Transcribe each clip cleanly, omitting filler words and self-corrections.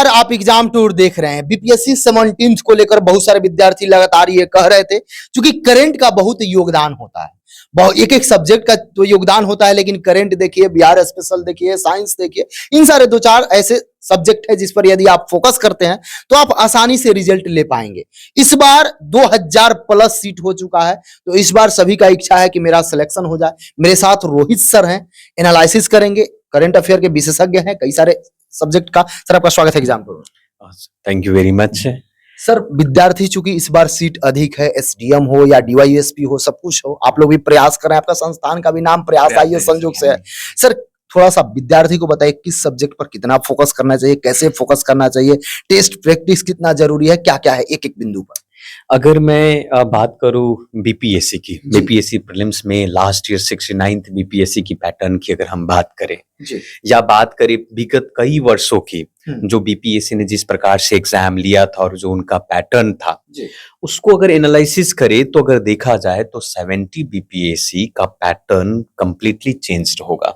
बार आप exam tour देख रहे हैं, बीपीएससी 17th को लेकर बहुत सारे विद्यार्थी लगातार ये कह रहे थे, क्योंकि करंट का बहुत योगदान होता है, बहुत एक एक सब्जेक्ट का तो योगदान होता है, लेकिन करंट देखिए, बिहार स्पेशल देखिए, साइंस देखिए, इन सारे दो चार ऐसे सब्जेक्ट है जिस पर यदि आप फोकस करते हैं तो आप आसानी से रिजल्ट ले पाएंगे। इस बार 2000 प्लस सीट हो चुका है, तो इस बार सभी का इच्छा है कि मेरा सिलेक्शन हो जाए। मेरे साथ रोहित सर हैं, एनालिसिस करेंगे, करंट अफेयर के विशेषज्ञ हैं कई सारे सब्जेक्ट का। सर आपका स्वागत है एग्जाम पर। Thank you very much. Sir विद्यार्थी चूंकि इस बार सीट अधिक है, एसडीएम हो या डीवाईएसपी हो, सब कुछ हो, आप लोग भी प्रयास कर रहे हैं, आपका संस्थान का भी नाम प्रयास आईएएस संयोग से है। सर थोड़ा सा विद्यार्थी को बताइए किस सब्जेक्ट पर कितना फोकस करना चाहिए, कैसे फोकस करना चाहिए, टेस्ट प्रैक्टिस कितना जरूरी है, क्या क्या है एक एक बिंदु पर। अगर मैं बात करूं बीपीएससी की, बीपीएससी प्रीलिम्स में लास्ट ईयर 69th बीपीएससी की पैटर्न की अगर हम बात करें या बात करें विगत कई वर्षों की, जो बीपीएससी ने जिस प्रकार से एग्जाम लिया था और जो उनका पैटर्न था, उसको अगर एनालिसिस करें तो अगर देखा जाए तो 70 बीपीएससी का पैटर्न कंप्लीटली चेंज्ड होगा,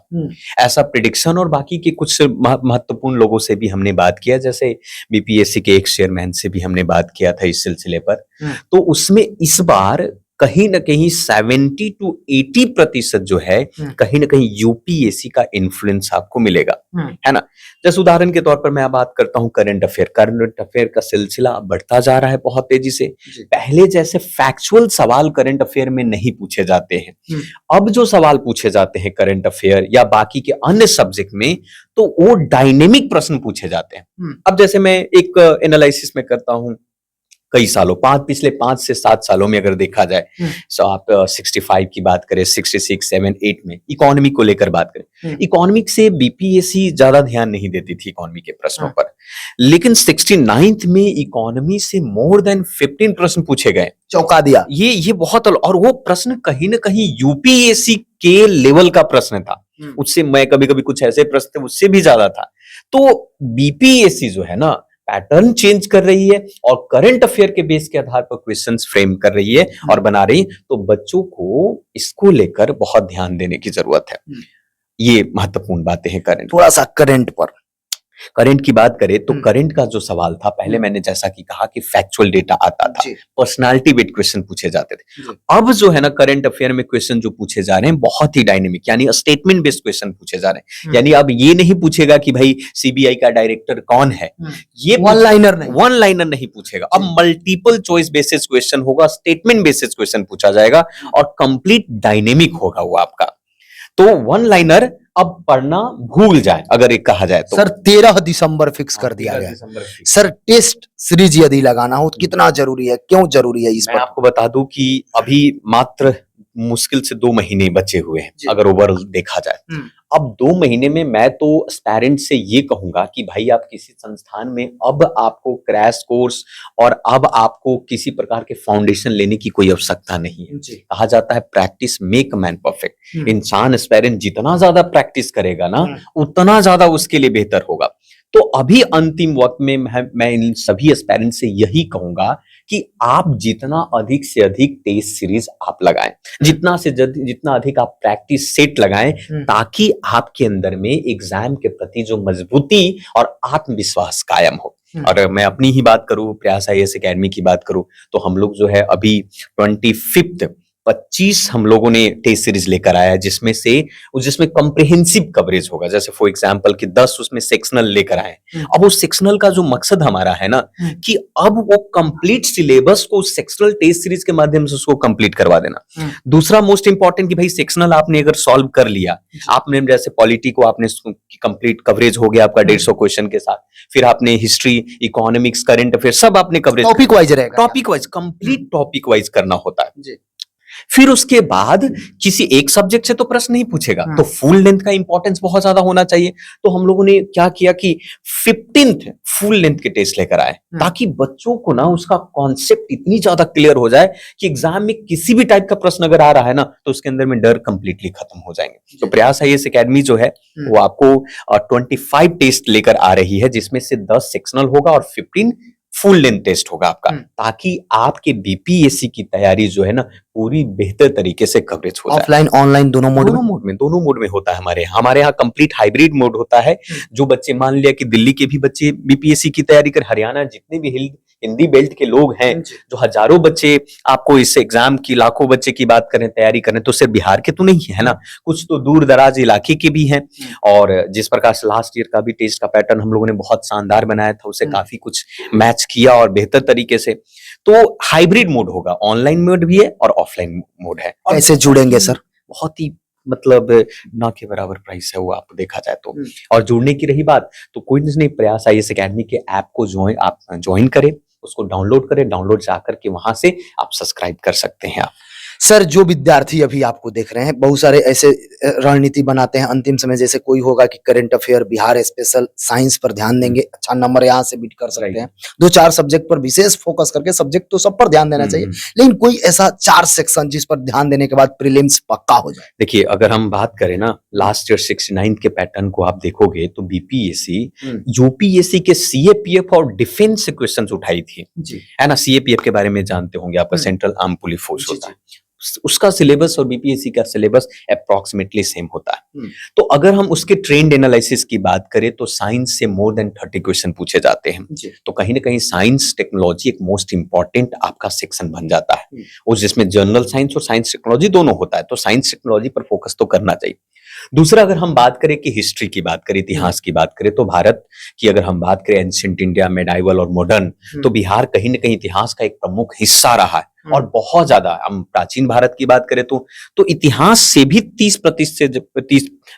ऐसा प्रिडिक्शन। और बाकी के कुछ महत्वपूर्ण लोगों से भी हमने बात किया, जैसे बीपीएससी के एक चेयरमैन से भी हमने बात किया था इस सिलसिले पर। तो उसमें इस बार कहीं ना कहीं 70 to 80% जो है कहीं ना कहीं यूपीएससी का इन्फ्लुएंस आपको मिलेगा, है ना। जैसे उदाहरण के तौर पर मैं बात करता हूं करंट अफेयर का सिलसिला बढ़ता जा रहा है बहुत तेजी से। पहले जैसे फैक्चुअल सवाल करंट अफेयर में नहीं पूछे जाते हैं, अब जो सवाल पूछे जाते हैं करंट अफेयर या बाकी के अन्य सब्जेक्ट में, तो वो डायनेमिक प्रश्न पूछे जाते हैं। अब जैसे मैं एक एनालिसिस में करता हूं कई सालों, पिछले 5 से 7 सालों में अगर देखा जाए, तो आप 65 की बात करें, 66, 7, 8 में इकोनॉमी को लेकर बात करें, इकोनॉमिक से बीपीएससी ज्यादा ध्यान नहीं देती थी इकोनॉमी के प्रश्नों पर, लेकिन 69th में इकोनॉमी से मोर देन 15 प्रश्न पूछे गए, चौंका दिया। ये बहुत, और वो प्रश्न कहीं ना कहीं यूपीएससी के लेवल का प्रश्न था, उससे मैं कभी कभी कुछ ऐसे प्रश्न थे उससे भी ज्यादा था। तो बीपीएससी जो है ना पैटर्न चेंज कर रही है और करंट अफेयर के बेस के आधार पर क्वेश्चंस फ्रेम कर रही है और बना रही है, तो बच्चों को इसको लेकर बहुत ध्यान देने की जरूरत है। ये महत्वपूर्ण बातें हैं। थोड़ा सा करंट की बात करें तो करंट का जो सवाल था, पहले मैंने जैसा कि कहा कि फैक्चुअल डेटा आता था, पर्सनालिटी बेस्ड क्वेश्चन पूछे जाते थे। अब जो है ना करंट अफेयर में क्वेश्चन जो पूछे जा रहे हैं बहुत ही डायनेमिक, यानी स्टेटमेंट बेस्ड क्वेश्चन पूछे जा रहे हैं। यानी अब ये नहीं पूछेगा कि भाई सीबीआई का डायरेक्टर कौन है, ये वन लाइनर नहीं पूछेगा। अब मल्टीपल चॉइस बेसिस क्वेश्चन होगा, स्टेटमेंट बेसिस क्वेश्चन पूछा जाएगा और कंप्लीट डायनेमिक होगा वो आपका। तो वन लाइनर अब पढ़ना भूल जाए अगर एक कहा जाए तो। सर 13 दिसंबर फिक्स कर दिया गया। सर टेस्ट सीरीज यदि लगाना हो तो कितना जरूरी है, क्यों जरूरी है इस पर? मैं आपको बता दूं कि अभी मात्र मुश्किल से 2 महीने बचे हुए हैं अगर ओवरऑल देखा जाए। अब 2 महीने में मैं तो एस्पायरेंट से ये कहूंगा कि भाई आप किसी संस्थान में अब आपको क्रैश कोर्स और अब आपको किसी प्रकार के फाउंडेशन लेने की कोई आवश्यकता नहीं है। कहा जाता है प्रैक्टिस मेक मैन परफेक्ट। इंसान एस्पायरेंट जितना ज्यादा प्रैक्टिस करेगा ना उतना ज्यादा उसके लिए बेहतर होगा। तो अभी अंतिम वक्त में मैं इन सभी एस्पायरेंट से यही कहूंगा कि आप जितना अधिक से अधिक टेस्ट सीरीज आप लगाएं, जितना अधिक आप प्रैक्टिस सेट लगाएं, ताकि आपके अंदर में एग्जाम के प्रति जो मजबूती और आत्मविश्वास कायम हो। और मैं अपनी ही बात करूं, प्रयास आईएएस एकेडमी की बात करूं, तो हम लोग जो है अभी 25 हम लोगों ने टेस्ट सीरीज लेकर आया है, जिसमें कॉम्प्रिहेंसिव कवरेज होगा। जैसे फॉर एग्जांपल कि 10 उसमें सेक्शनल लेकर आए। अब वो सेक्शनल का जो मकसद हमारा है ना कि अब वो कंप्लीट सिलेबस को सेक्शनल टेस्ट सीरीज के माध्यम से उसको कंप्लीट करवा देना। दूसरा मोस्ट इंपॉर्टेंट कि भाई सेक्शनल आपने अगर सॉल्व कर लिया, आपने जैसे पॉलिटी को आपने कंप्लीट कवरेज हो गया आपका 150 क्वेश्चन के साथ, फिर आपने हिस्ट्री, इकोनॉमिक्स, करंट अफेयर सब आपने कवरेज, टॉपिक वाइज रहेगा, topic wise complete topic wise करना होता है। फिर उसके बाद किसी एक सब्जेक्ट से तो प्रश्न नहीं पूछेगा, तो फुल लेंथ का इंपॉर्टेंस बहुत ज्यादा होना चाहिए। तो हम लोगों ने क्या किया कि 15th फुल लेंथ के टेस्ट लेकर आए, ताकि बच्चों को ना उसका कॉन्सेप्ट इतनी ज्यादा क्लियर हो जाए कि एग्जाम में किसी भी टाइप का प्रश्न अगर आ रहा है ना तो उसके अंदर में डर कंप्लीटली खत्म हो जाएंगे। तो प्रयास आईएएस एकेडमी जो है वो आपको 25 टेस्ट लेकर आ रही है, जिसमें से 10 सेक्शनल होगा और 15 फुल लेंथ टेस्ट होगा आपका, ताकि आपके बीपीएससी की तैयारी जो है ना पूरी बेहतर तरीके से कवरेज हो जाए। ऑफलाइन ऑनलाइन दोनों मोड में? दोनों मोड में होता है हमारे यहाँ कंप्लीट हाइब्रिड मोड होता है। जो बच्चे, मान लिया कि दिल्ली के भी बच्चे बीपीएससी की तैयारी कर, हरियाणा जितने भी हिंदी बेल्ट के लोग हैं, जो हजारों बच्चे आपको इस एग्जाम की, लाखों बच्चे की बात करें, तैयारी करें, तो सिर्फ बिहार के तो नहीं है ना, कुछ तो दूर दराज इलाके के भी हैं। और जिस प्रकार से लास्ट ईयर का भी टेस्ट का पैटर्न हम लोगों ने बहुत शानदार बनाया था, उसे काफी कुछ मैच किया और बेहतर तरीके से। तो हाइब्रिड मोड होगा, ऑनलाइन मोड भी है और ऑफलाइन मोड है। कैसे जुड़ेंगे सर? बहुत ही मतलब ना के बराबर प्राइस है वो, आपको देखा जाए तो। और जुड़ने की रही बात, तो कोई नहीं, प्रयास आईएएस एकेडमी के ऐप को ज्वाइन करें, उसको डाउनलोड करें, डाउनलोड जाकर के वहां से आप सब्सक्राइब कर सकते हैं। आप सर, जो विद्यार्थी अभी आपको देख रहे हैं, बहुत सारे ऐसे रणनीति बनाते हैं अंतिम समय, जैसे कोई होगा कि current affair, Bihar special, science पर ध्यान देंगे, अच्छा नंबर यहाँ से बीट कर सकते हैं, 2-4 सब्जेक्ट पर विशेष फोकस करके, सब्जेक्ट तो सब पर ध्यान देना चाहिए, लेकिन कोई ऐसा 4 सेक्शन जिस पर ध्यान देने के बाद प्रीलिम्स पक्का हो जाए। देखिए, अगर हम बात करें ना लास्ट ईयर 69 के पैटर्न को आप देखोगे तो बीपीएससी यूपीएससी के सीएपीएफ और डिफेंस से क्वेश्चंस उठाई थी, है ना। सीएपीएफ के बारे में जानते होंगे, आपका सेंट्रल आर्म पुलिस फोर्स होता है, उसका सिलेबस और बीपीएससी का सिलेबस अप्रोक्सीमेटली सेम होता है। तो अगर हम उसके ट्रेंड एनालिसिस की बात करें तो साइंस से मोर देन 30 क्वेश्चन पूछे जाते हैं। तो कहीं ना कहीं साइंस टेक्नोलॉजी एक मोस्ट इंपॉर्टेंट आपका सेक्शन बन जाता है, और जिसमें जनरल साइंस और साइंस टेक्नोलॉजी दोनों होता है, तो साइंस टेक्नोलॉजी पर फोकस तो करना चाहिए। दूसरा, अगर हम बात करें कि हिस्ट्री की बात करें, इतिहास की बात करें, तो भारत की अगर हम बात करें एंशिएंट इंडिया, मेडाइवल और मॉडर्न, तो बिहार कहीं ना कहीं इतिहास का एक प्रमुख हिस्सा रहा है, और बहुत ज्यादा। हम प्राचीन भारत की बात करें तो इतिहास से भी 30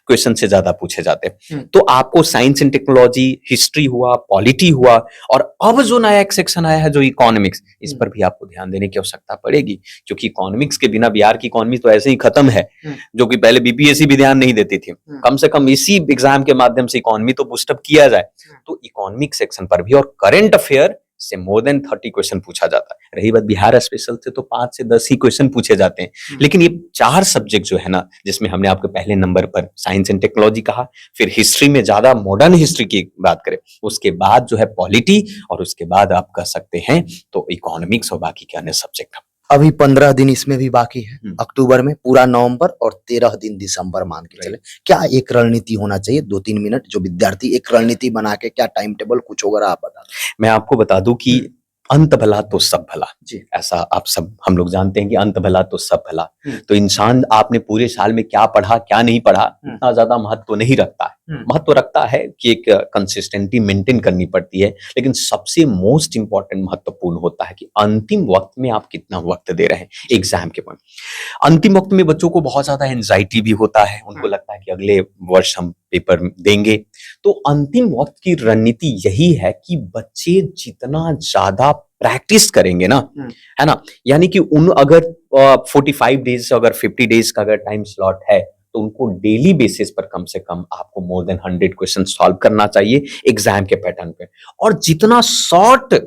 क्वेश्चन से ज्यादा पूछे जाते हैं। तो आपको साइंस एंड टेक्नोलॉजी, हिस्ट्री हुआ, पॉलिटी हुआ, और अब जो नया एक सेक्शन आया है जो इकोनॉमिक्स, इस पर भी आपको ध्यान देने की आवश्यकता पड़ेगी, क्योंकि इकोनॉमिक्स के बिना बिहार की इकोनॉमी तो ऐसे ही खत्म है, जो कि पहले बीपीएससी भी ध्यान नहीं देती थी। कम से कम इसी एग्जाम के माध्यम से इकोनॉमी तो बूस्टअप किया जाए। तो इकोनॉमिक सेक्शन पर भी और करंट अफेयर से मोर देन 30 क्वेश्चन पूछा जाता है। रही बात बिहार स्पेशल से, तो 5 से 10 ही क्वेश्चन पूछे जाते हैं। लेकिन ये 4 सब्जेक्ट जो है ना, जिसमें हमने आपको पहले नंबर पर साइंस एंड टेक्नोलॉजी कहा, फिर हिस्ट्री में ज्यादा मॉडर्न हिस्ट्री की बात करें, उसके बाद जो है पॉलिटी, और उसके बाद आप कह सकते हैं तो इकोनॉमिक्स और बाकी के अन्य सब्जेक्ट। अभी 15 दिन इसमें भी बाकी है, अक्टूबर में पूरा नवंबर और 13 दिन दिसंबर मान के चले। क्या एक रणनीति होना चाहिए, 2-3 मिनट, जो विद्यार्थी एक रणनीति बना के, क्या टाइम टेबल कुछ होगा आप बता दो। मैं आपको बता दूं कि अंत भला तो सब भला जी, ऐसा आप सब हम लोग जानते हैं कि अंत भला तो सब भला। तो इंसान आपने पूरे साल में क्या पढ़ा क्या नहीं पढ़ा इतना ज्यादा महत्व नहीं रखता है। महत्व रखता है कि एक कंसिस्टेंसी मेंटेन करनी पड़ती है, लेकिन सबसे मोस्ट इंपॉर्टेंट महत्वपूर्ण होता है कि अंतिम वक्त में आप कितना वक्त दे रहे हैं एग्जाम के बाद। अंतिम वक्त में बच्चों को बहुत ज्यादा एंजाइटी भी होता है, उनको लगता है कि अगले वर्ष हम पेपर देंगे। तो अंतिम वक्त की रणनीति यही है कि बच्चे जितना ज्यादा प्रैक्टिस करेंगे ना, है ना, यानी कि उन अगर 45 डेज अगर 50 डेज का अगर टाइम स्लॉट है, तो उनको डेली बेसिस पर कम से कम आपको मोर देन 100 क्वेश्चन सॉल्व करना चाहिए एग्जाम के पैटर्न पे। और जितना शॉर्ट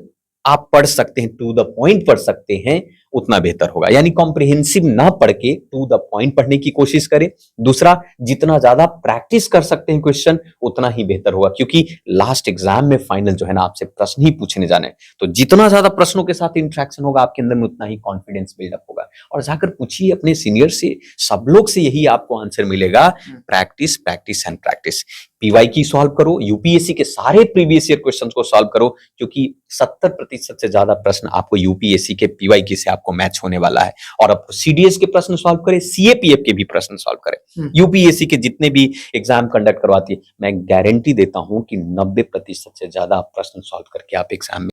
आप पढ़ सकते हैं, टू द पॉइंट पढ़ सकते हैं, उतना बेहतर होगा। यानी कॉम्प्रिहेंसिव ना पढ़ के टू द पॉइंट पढ़ने की कोशिश करें। दूसरा, जितना ज्यादा प्रैक्टिस कर सकते हैं क्वेश्चन, उतना ही बेहतर होगा, क्योंकि लास्ट एग्जाम में फाइनल जो है ना, आपसे प्रश्न ही पूछने जाने। तो जितना ज्यादा प्रश्नों के साथ इंटरेक्शन होगा आपके अंदर में, उतना ही कॉन्फिडेंस बिल्डअप होगा। और जाकर पूछिए अपने सीनियर से, सब लोग से यही आपको आंसर मिलेगा, practice practice and practice. PYQ solve करो, यूपीएससी के सारे प्रीवियस ईयर क्वेश्चंस को सॉल्व करो, क्योंकि 70% से ज्यादा प्रश्न आपको यूपीएससी के पीवाईक्यू से आपको मैच होने वाला है। और आपको सीडीएस के प्रश्न सॉल्व करें, सीएपीएफ के भी प्रश्न सॉल्व करें, यूपीएससी के जितने भी एग्जाम कंडक्ट करवाती है, मैं गारंटी देता हूं कि 90% से ज्यादा प्रश्न सॉल्व करके आप एग्जाम में